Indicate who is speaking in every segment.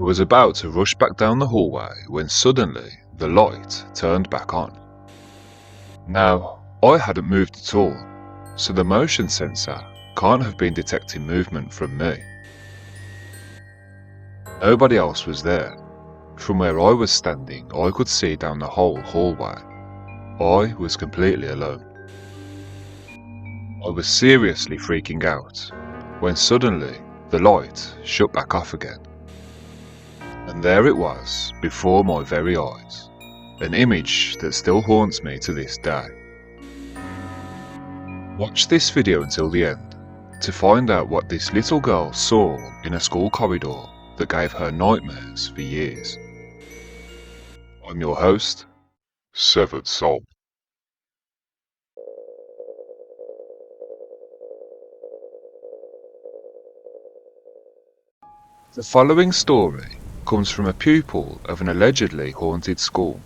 Speaker 1: I was about to rush back down the hallway when suddenly the light turned back on. Now, I hadn't moved at all, so the motion sensor can't have been detecting movement from me. Nobody else was there. From where I was standing, I could see down the whole hallway. I was completely alone. I was seriously freaking out when suddenly the light shut back off again. And there it was, before my very eyes, an image that still haunts me to this day. Watch this video until the end to find out what this little girl saw in a school corridor that gave her nightmares for years. I'm your host, Severed Soul. The following story comes from a pupil of an allegedly haunted school.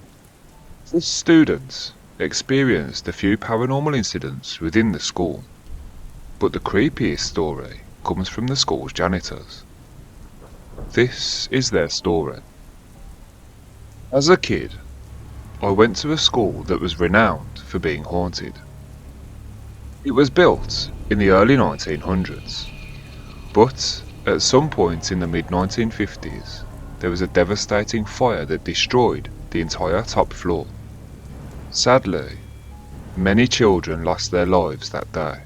Speaker 1: This student experienced a few paranormal incidents within the school, but the creepiest story comes from the school's janitors. This is their story. As a kid, I went to a school that was renowned for being haunted. It was built in the early 1900s, but at some point in the mid-1950s, there was a devastating fire that destroyed the entire top floor. Sadly, many children lost their lives that day.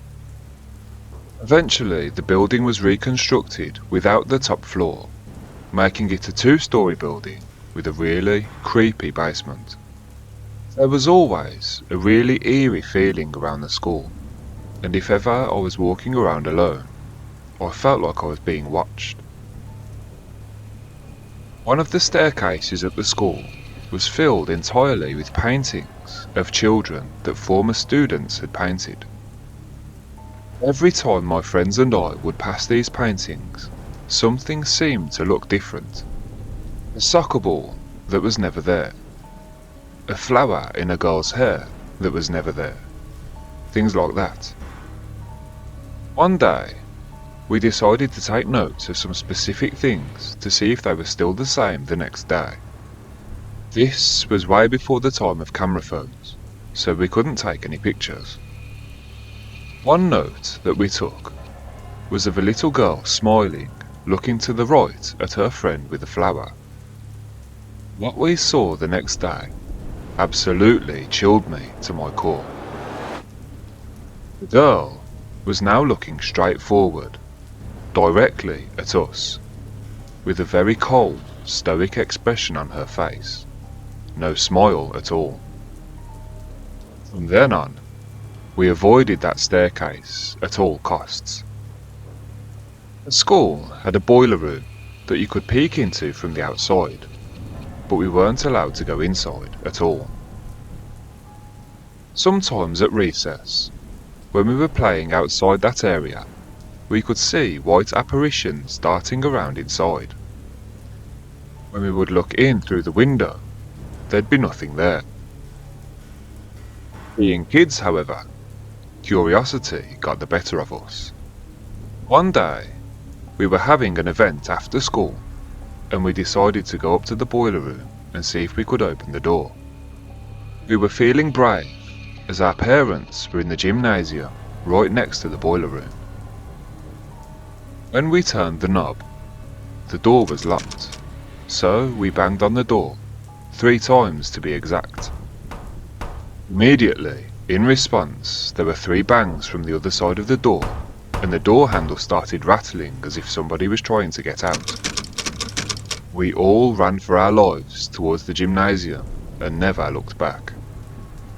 Speaker 1: Eventually, the building was reconstructed without the top floor, making it a two-story building with a really creepy basement. There was always a really eerie feeling around the school, and if ever I was walking around alone, I felt like I was being watched. One of the staircases at the school was filled entirely with paintings of children that former students had painted. Every time my friends and I would pass these paintings, something seemed to look different. A soccer ball that was never there. A flower in a girl's hair that was never there. Things like that. One day, we decided to take notes of some specific things to see if they were still the same the next day. This was way before the time of camera phones, so we couldn't take any pictures. One note that we took was of a little girl smiling, looking to the right at her friend with a flower. What we saw the next day absolutely chilled me to my core. The girl was now looking straight forward, directly at us, with a very cold, stoic expression on her face. No smile at all. From then on, we avoided that staircase at all costs. The school had a boiler room that you could peek into from the outside, but we weren't allowed to go inside at all. Sometimes at recess, when we were playing outside that area, we could see white apparitions darting around inside. When we would look in through the window, there'd be nothing there. Being kids, however, curiosity got the better of us. One day, we were having an event after school, and we decided to go up to the boiler room and see if we could open the door. We were feeling brave, as our parents were in the gymnasium right next to the boiler room. When we turned the knob, the door was locked, so we banged on the door, 3 times to be exact. Immediately, in response, there were 3 bangs from the other side of the door, and the door handle started rattling as if somebody was trying to get out. We all ran for our lives towards the gymnasium and never looked back.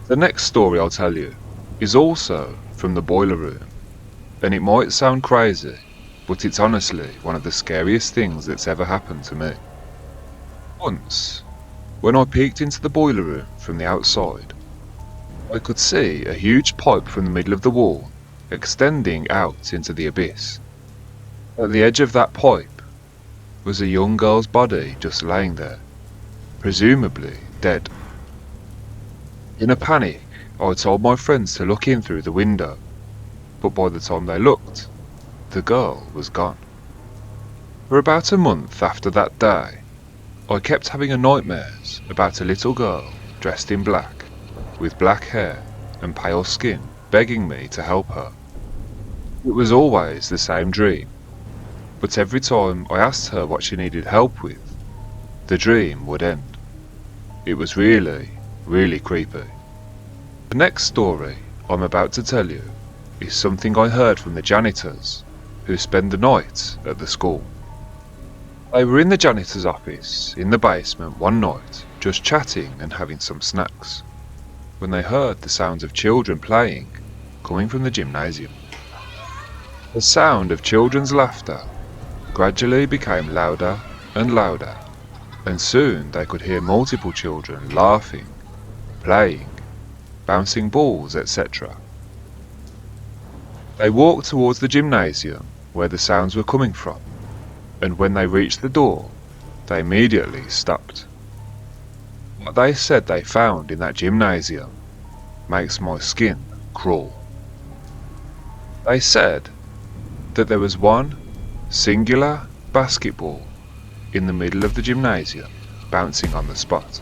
Speaker 1: The next story I'll tell you is also from the boiler room, and it might sound crazy, but it's honestly one of the scariest things that's ever happened to me. Once, when I peeked into the boiler room from the outside, I could see a huge pipe from the middle of the wall extending out into the abyss. At the edge of that pipe was a young girl's body just laying there, presumably dead. In a panic, I told my friends to look in through the window, but by the time they looked, the girl was gone. For about a month after that day, I kept having nightmares about a little girl dressed in black, with black hair and pale skin, begging me to help her. It was always the same dream, but every time I asked her what she needed help with, the dream would end. It was really, really creepy. The next story I'm about to tell you is something I heard from the janitors who spend the night at the school. They were in the janitor's office in the basement one night, just chatting and having some snacks, when they heard the sounds of children playing coming from the gymnasium. The sound of children's laughter gradually became louder and louder, and soon they could hear multiple children laughing, playing, bouncing balls, etc. They walked towards the gymnasium where the sounds were coming from, and when they reached the door, they immediately stopped. What they said they found in that gymnasium makes my skin crawl. They said that there was one singular basketball in the middle of the gymnasium bouncing on the spot.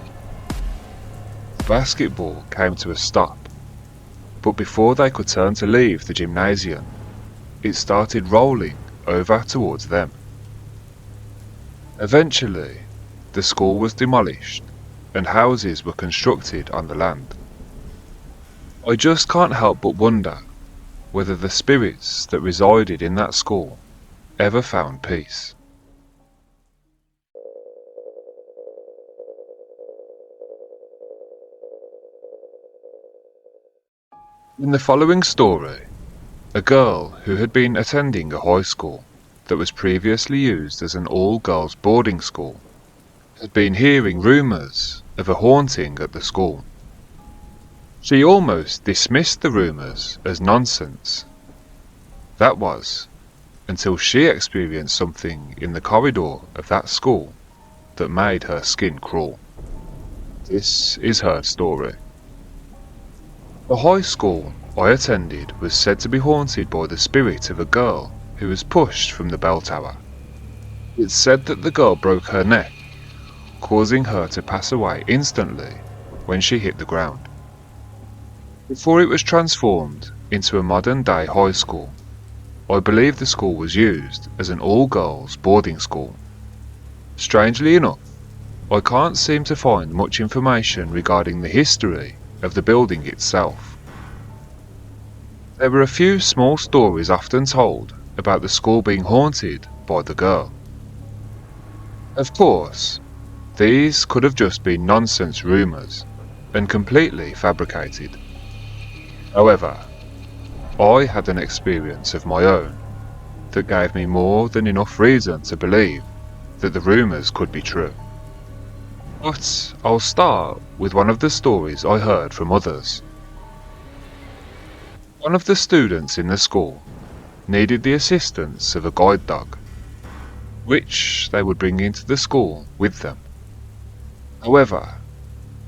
Speaker 1: The basketball came to a stop, but before they could turn to leave the gymnasium, it started rolling over towards them. Eventually, the school was demolished and houses were constructed on the land. I just can't help but wonder whether the spirits that resided in that school ever found peace. In the following story, a girl who had been attending a high school that was previously used as an all-girls boarding school had been hearing rumours of a haunting at the school. She almost dismissed the rumours as nonsense. That was until she experienced something in the corridor of that school that made her skin crawl. This is her story. The high school I attended was said to be haunted by the spirit of a girl who was pushed from the bell tower. It's said that the girl broke her neck, causing her to pass away instantly when she hit the ground. Before it was transformed into a modern-day high school, I believe the school was used as an all-girls boarding school. Strangely enough, I can't seem to find much information regarding the history of the building itself. There were a few small stories often told about the school being haunted by the girl. Of course, these could have just been nonsense rumours and completely fabricated. However, I had an experience of my own that gave me more than enough reason to believe that the rumours could be true. But I'll start with one of the stories I heard from others. One of the students in the school needed the assistance of a guide dog, which they would bring into the school with them. However,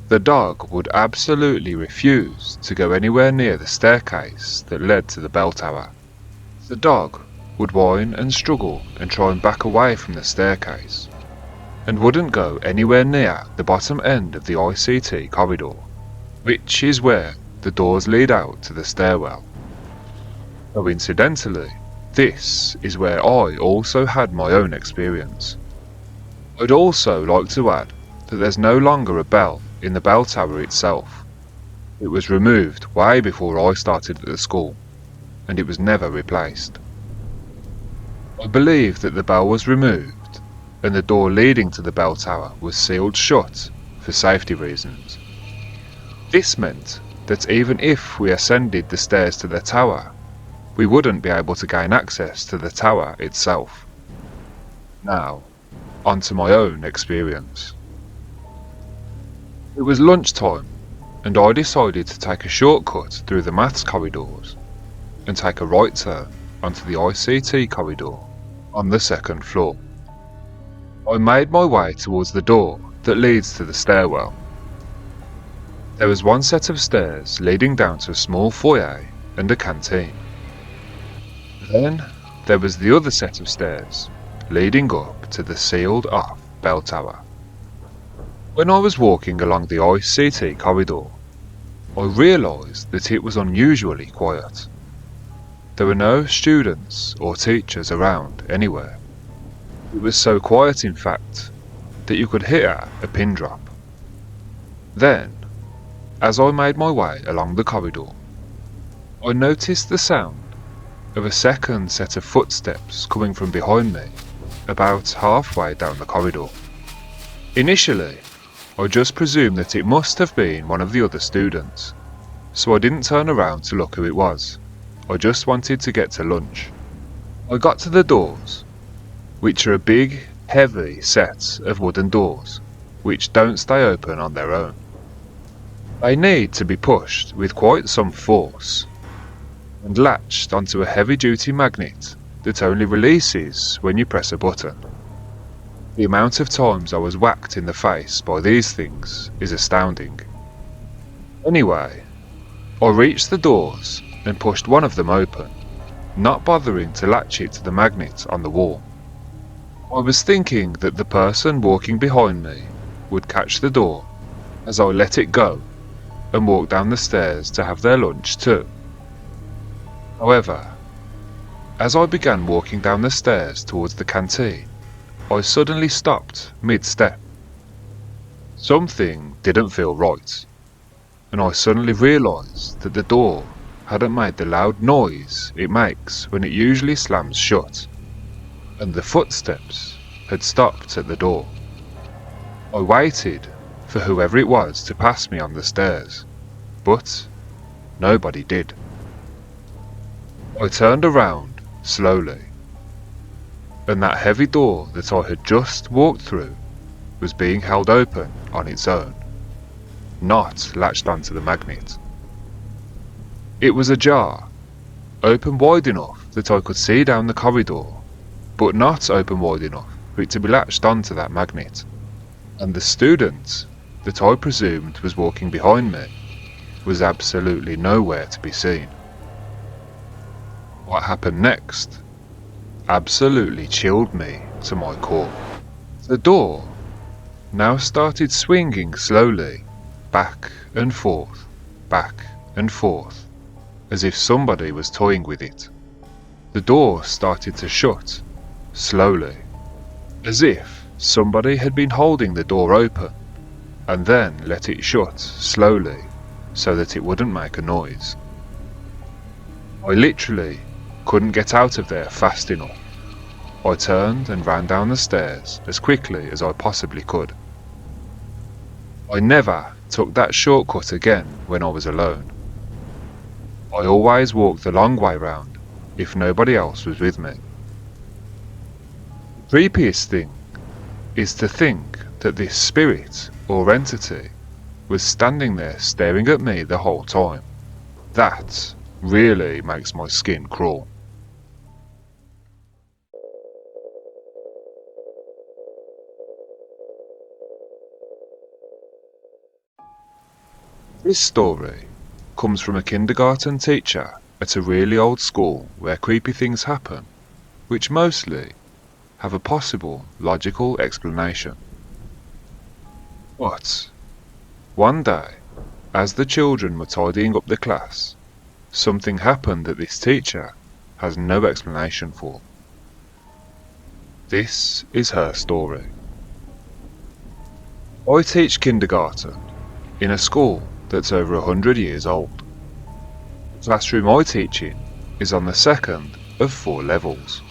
Speaker 1: the dog would absolutely refuse to go anywhere near the staircase that led to the bell tower. The dog would whine and struggle and try and back away from the staircase, and wouldn't go anywhere near the bottom end of the ICT corridor, which is where the doors lead out to the stairwell. Coincidentally, this is where I also had my own experience. I'd also like to add that there's no longer a bell in the bell tower itself. It was removed way before I started at the school, and it was never replaced. I believe that the bell was removed, and the door leading to the bell tower was sealed shut for safety reasons. This meant that even if we ascended the stairs to the tower, we wouldn't be able to gain access to the tower itself. Now, on to my own experience. It was lunchtime, and I decided to take a shortcut through the maths corridors and take a right turn onto the ICT corridor on the second floor. I made my way towards the door that leads to the stairwell. There was one set of stairs leading down to a small foyer and a canteen. Then there was the other set of stairs leading up to the sealed-off bell tower. When I was walking along the ICT corridor, I realised that it was unusually quiet. There were no students or teachers around anywhere. It was so quiet, in fact, that you could hear a pin drop. Then, as I made my way along the corridor, I noticed the sound of a second set of footsteps coming from behind me, about halfway down the corridor. Initially, I just presumed that it must have been one of the other students, so I didn't turn around to look who it was. I just wanted to get to lunch. I got to the doors, which are a big, heavy set of wooden doors, which don't stay open on their own. They need to be pushed with quite some force, and latched onto a heavy-duty magnet that only releases when you press a button. The amount of times I was whacked in the face by these things is astounding. Anyway, I reached the doors and pushed one of them open, not bothering to latch it to the magnet on the wall. I was thinking that the person walking behind me would catch the door as I let it go and walk down the stairs to have their lunch too. However, as I began walking down the stairs towards the canteen, I suddenly stopped mid-step. Something didn't feel right, and I suddenly realised that the door hadn't made the loud noise it makes when it usually slams shut, and the footsteps had stopped at the door. I waited for whoever it was to pass me on the stairs, but nobody did. I turned around slowly, and that heavy door that I had just walked through was being held open on its own, not latched onto the magnet. It was ajar, open wide enough that I could see down the corridor, but not open wide enough for it to be latched onto that magnet, and the student that I presumed was walking behind me was absolutely nowhere to be seen. What happened next absolutely chilled me to my core. The door now started swinging slowly, back and forth, as if somebody was toying with it. The door started to shut, slowly, as if somebody had been holding the door open, and then let it shut slowly so that it wouldn't make a noise. I literally couldn't get out of there fast enough. I turned and ran down the stairs as quickly as I possibly could. I never took that shortcut again when I was alone. I always walked the long way round if nobody else was with me. The creepiest thing is to think that this spirit or entity was standing there staring at me the whole time. That really makes my skin crawl. This story comes from a kindergarten teacher at a really old school where creepy things happen, which mostly have a possible logical explanation. But one day, as the children were tidying up the class, something happened that this teacher has no explanation for. This is her story. I teach kindergarten in a school that's over 100 years old. The classroom I teach in is on the second of 4 levels.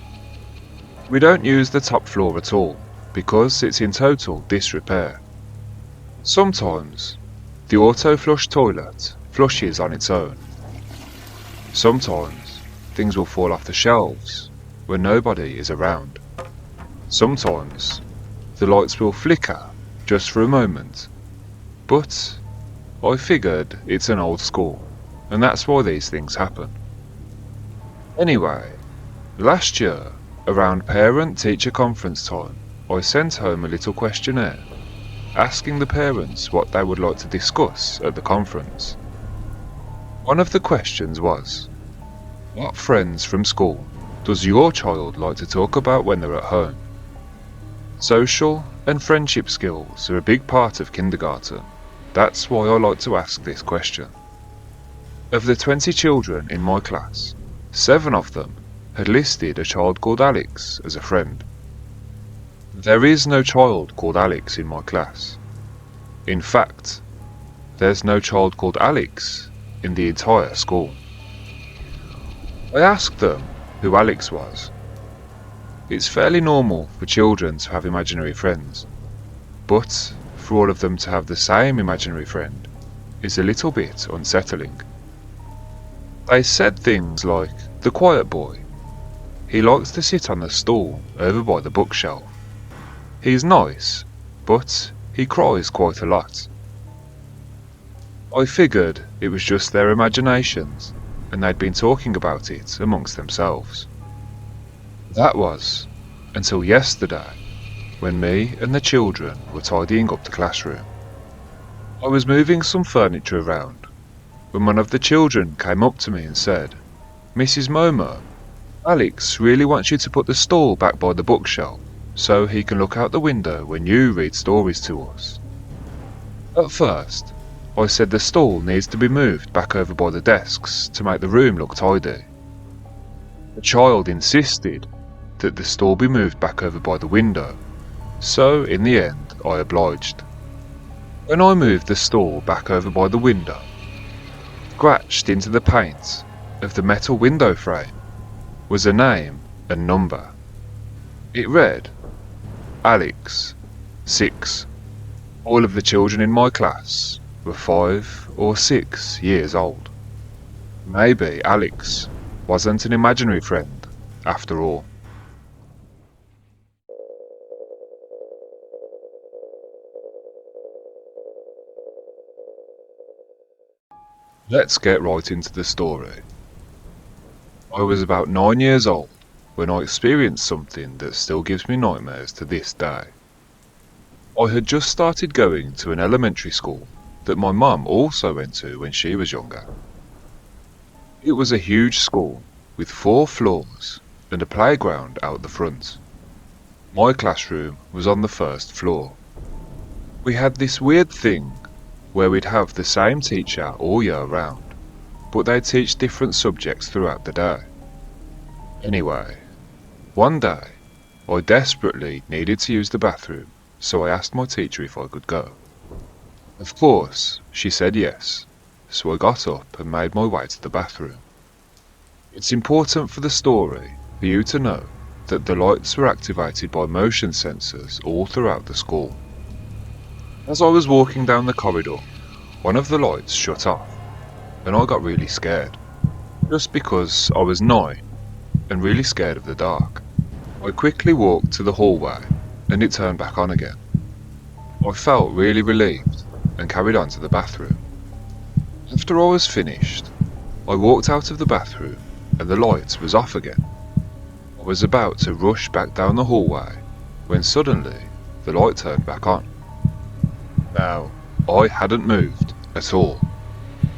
Speaker 1: We don't use the top floor at all because it's in total disrepair. Sometimes the auto flush toilet flushes on its own. Sometimes things will fall off the shelves when nobody is around. Sometimes the lights will flicker just for a moment, but I figured it's an old school and that's why these things happen. Anyway, last year around parent-teacher conference time, I sent home a little questionnaire asking the parents what they would like to discuss at the conference. One of the questions was, what friends from school does your child like to talk about when they're at home? Social and friendship skills are a big part of kindergarten. That's why I like to ask this question. Of the 20 children in my class, 7 of them had listed a child called Alex as a friend. There is no child called Alex in my class. In fact, there's no child called Alex in the entire school. I asked them who Alex was. It's fairly normal for children to have imaginary friends, but for all of them to have the same imaginary friend is a little bit unsettling. They said things like, the quiet boy. He likes to sit on the stool over by the bookshelf. He's nice, but he cries quite a lot. I figured it was just their imaginations, and they'd been talking about it amongst themselves. That was until yesterday, when me and the children were tidying up the classroom. I was moving some furniture around when one of the children came up to me and said, "Mrs. Momo, Alex really wants you to put the stool back by the bookshelf so he can look out the window when you read stories to us." At first, I said the stool needs to be moved back over by the desks to make the room look tidy. The child insisted that the stool be moved back over by the window, so in the end I obliged. When I moved the stool back over by the window, scratched into the paint of the metal window frame was a name and number. It read, Alex, 6. All of the children in my class were 5 or 6 years old. Maybe Alex wasn't an imaginary friend after all. Let's get right into the story. I was about 9 years old when I experienced something that still gives me nightmares to this day. I had just started going to an elementary school that my mum also went to when she was younger. It was a huge school with 4 floors and a playground out the front. My classroom was on the first floor. We had this weird thing where we'd have the same teacher all year round, but they'd teach different subjects throughout the day. Anyway, one day I desperately needed to use the bathroom, so I asked my teacher if I could go. Of course, she said yes, so I got up and made my way to the bathroom. It's important for the story for you to know that the lights were activated by motion sensors all throughout the school. As I was walking down the corridor, one of the lights shut off, and I got really scared, just because I was 9 and really scared of the dark. I quickly walked to the hallway, and it turned back on again. I felt really relieved and carried on to the bathroom. After I was finished, I walked out of the bathroom and the light was off again. I was about to rush back down the hallway when suddenly the light turned back on. Now, I hadn't moved at all,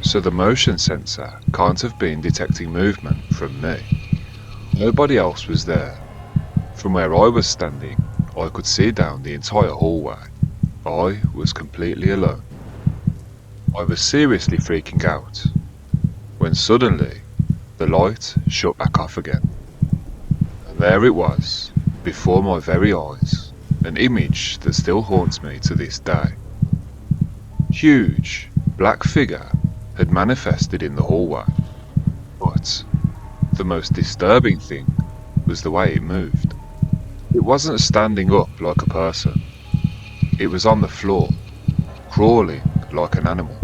Speaker 1: so the motion sensor can't have been detecting movement from me. Nobody else was there. From where I was standing, I could see down the entire hallway. I was completely alone. I was seriously freaking out, when suddenly the light shut back off again. And there it was, before my very eyes, an image that still haunts me to this day. Huge, black figure had manifested in the hallway, but the most disturbing thing was the way it moved. It wasn't standing up like a person. It was on the floor, crawling like an animal.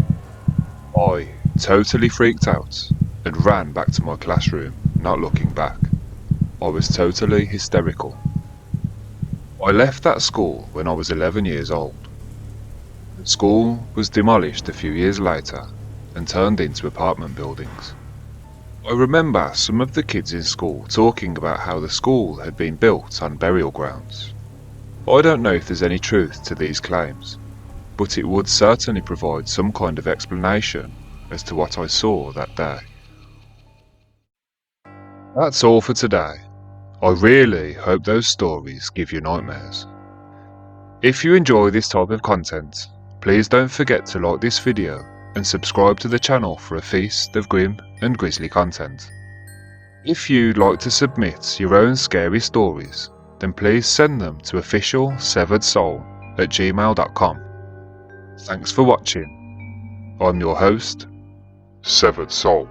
Speaker 1: I totally freaked out and ran back to my classroom, not looking back. I was totally hysterical. I left that school when I was 11 years old. The school was demolished a few years later and turned into apartment buildings. I remember some of the kids in school talking about how the school had been built on burial grounds. I don't know if there's any truth to these claims, but it would certainly provide some kind of explanation as to what I saw that day. That's all for today. I really hope those stories give you nightmares. If you enjoy this type of content, please don't forget to like this video and subscribe to the channel for a feast of grim and grisly content. If you'd like to submit your own scary stories, then please send them to officialseveredsoul@gmail.com. Thanks for watching. I'm your host, Severed Soul.